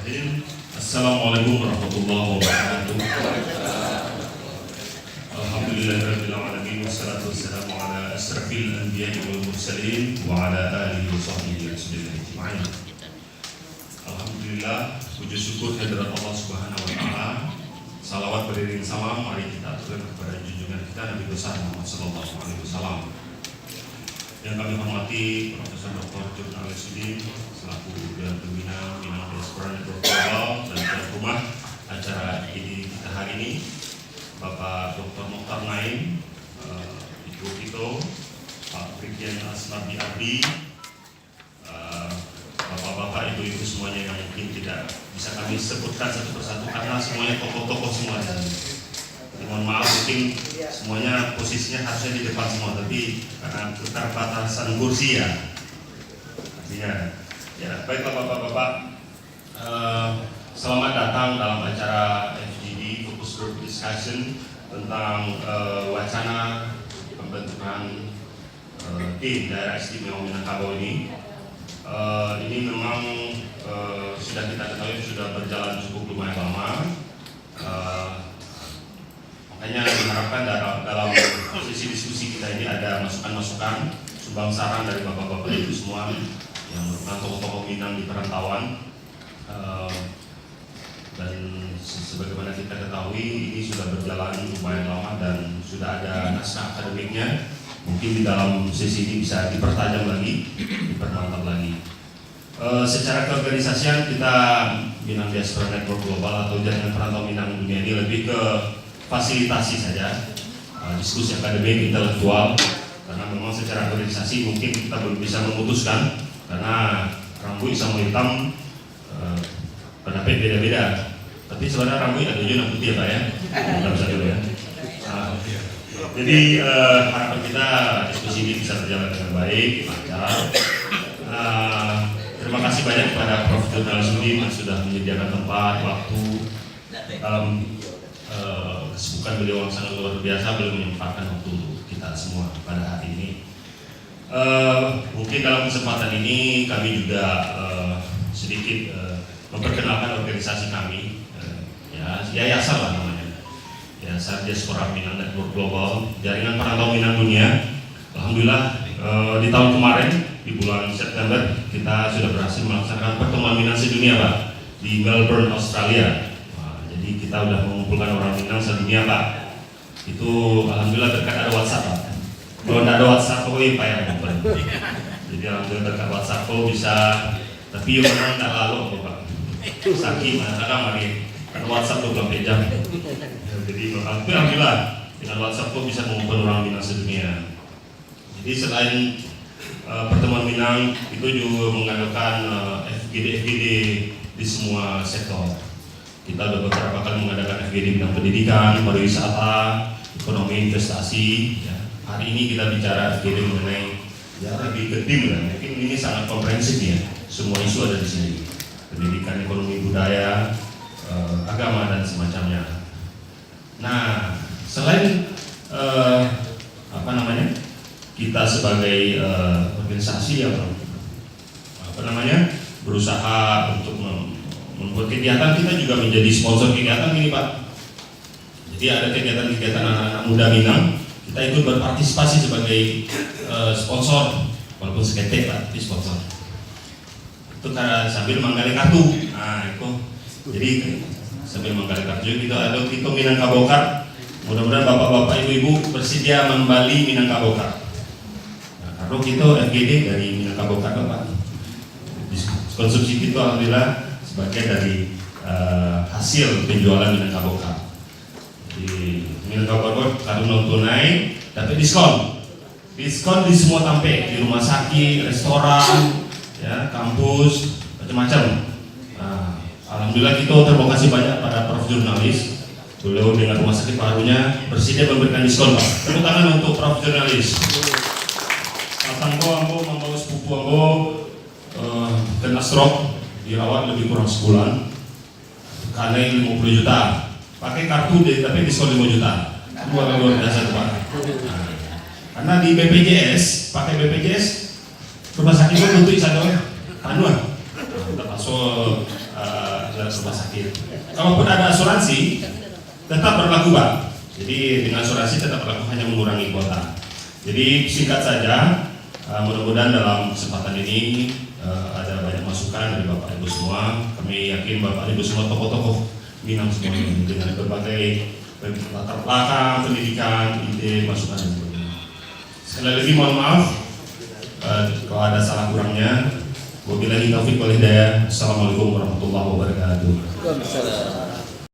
Bismillahirrahmanirrahim. Assalamualaikum warahmatullahi wabarakatuh. Alhamdulillahirabbil alamin wassalatu wassalamu ala asrafil anbiya'i wal mursalin wa ala alihi wa sahbihi ajma'in. Alhamdulillah, puji syukur kehadirat Allah Subhanahu wa taala. Salawat beriring salam mari kita aturkan kepada junjungan kita Nabi besar Muhammad sallallahu alaihi wasallam. Yang kami hormati Profesor Dr. Jurnal Sudin selaku Dewan Pembina Minang Diaspora Network Global dan tuan rumah acara ini kita hari ini, Bapak Dr. Mokhtar Naim, Ibu Tito, Pak Brigjen Asnabi Ardi, Bapak-bapak, ibu-ibu semuanya yang mungkin tidak bisa kami sebutkan satu persatu karena semuanya tokoh-tokoh semua. Mohon maaf mungkin semuanya posisinya harusnya di depan semua, tapi karena keterbatasan kursi ya artinya ya. Baiklah Bapak-bapak, selamat datang dalam acara FGD Focus Group Discussion tentang wacana pembentukan tim daerah istimewa Minangkabau ini. Ini memang sudah kita ketahui sudah berjalan cukup lumayan lama. Makanya diharapkan dalam sesi diskusi kita ini ada masukan-masukan, sumbang saran dari bapak-bapak ibu semua yang merupakan tokoh-tokoh Minang di perantauan. Dan sebagaimana kita ketahui ini sudah berjalan lumayan lama dan sudah ada naskah akademiknya. Mungkin di dalam sesi ini bisa dipertajam lagi, dipermantap lagi. Secara keorganisasian kita Minang Diaspora Network Global atau Jaringan Perantau Minang Dunia ini lebih ke fasilitasi saja, diskusi akademik intelektual, karena memang secara organisasi mungkin kita belum bisa memutuskan karena rambut sama hitam pendapat beda-beda. Tapi sebenarnya rambut ada juga yang putih ya Pak ya, kita bisa dulu ya. Jadi harapan kita diskusi ini bisa berjalan dengan baik, lancar. Terima kasih banyak kepada Prof. Jurnal Sudin yang sudah menyediakan tempat, waktu dalam kesibukan beliau yang sangat luar biasa, beliau menyempatkan waktu kita semua pada hari ini. Mungkin dalam kesempatan ini kami juga sedikit memperkenalkan organisasi kami, ya yayasan lah namanya, Yayasan Diaspora Minang Network Global, Jaringan Perantau Minang Dunia. Alhamdulillah di tahun kemarin di bulan September kita sudah berhasil melaksanakan pertemuan Minang sedunia Pak di Melbourne, Australia. Jadi kita sudah mengumpulkan orang Minang sedunia Pak. Itu alhamdulillah berkat ada WhatsApp Pak. Kalau tidak ada WhatsApp kok Pak yang ngumpul. Jadi alhamdulillah berkat WhatsApp kok bisa. Tapi yang menang tidak lalu Pak. Saking kadang mari karena WhatsApp 24 jam. Jadi alhamdulillah dengan WhatsApp kok bisa mengumpulkan orang Minang sedunia. Jadi selain pertemuan Minang itu juga mengadakan FGD di semua sektor. Kita sudah beberapa kali mengadakan FGD bidang pendidikan, pariwisata, ekonomi, investasi. Ya. Hari ini kita bicara FGD mengenai ya lebih ke tim lah. Mungkin ini sangat komprehensif ya. Semua isu ada di sini. Pendidikan, ekonomi, budaya, agama dan semacamnya. Nah, selain kita sebagai organisasi yang berusaha untuk membuat kegiatan, kita juga menjadi sponsor kegiatan ini Pak. Jadi ada kegiatan-kegiatan anak-anak muda Minang, kita ikut berpartisipasi sebagai sponsor, walaupun seketek Pak, tapi sponsor. Itu karena sambil menggali kartu. Nah itu, jadi sambil menggali kartu kita ada kita Minangkabau Card. Mudah-mudahan bapak-bapak, ibu-ibu bersedia membeli Minangkabau Card. Nah, kartu kita FGD dari Minangkabau Card Pak. Konsumsi kita alhamdulillah sebagai dari hasil penjualan Minangkabau Card. Di Minangkabau Card kartu non tunai dapat diskon di semua tampe, di rumah sakit, restoran, ya, kampus, macam-macam. Nah, alhamdulillah kita terima kasih banyak pada Prof. Jurnalis. Beliau dengan rumah sakit barunya bersedia memberikan diskon Pak. Tepuk tangan untuk Prof. Jurnalis. Ambo membawa sepupu ambo kena stroke, dirawat lebih kurang sebulan. Karena 50 juta. Pakai kartu tapi diskon 5 juta. Luar biasa Pak. Nah, karena di BPJS, pakai BPJS rumah sakit itu untuk satu kita masuk aktivitas rumah sakit. Kalaupun ada asuransi, tetap berlaku Pak. Jadi dengan asuransi tetap berlaku, hanya mengurangi kuota. Jadi singkat saja, mudah-mudahan dalam kesempatan ini ada banyak masukan dari Bapak Ibu semua. Kami yakin Bapak Ibu semua tokoh-tokoh Minang semua dengan berbagai latar belakang, pendidikan, ide, masukan dan sebagainya. Sekali lagi mohon maaf kalau ada salah kurangnya. Wabillahi taufiq wal hidayah. Assalamualaikum warahmatullahi wabarakatuh.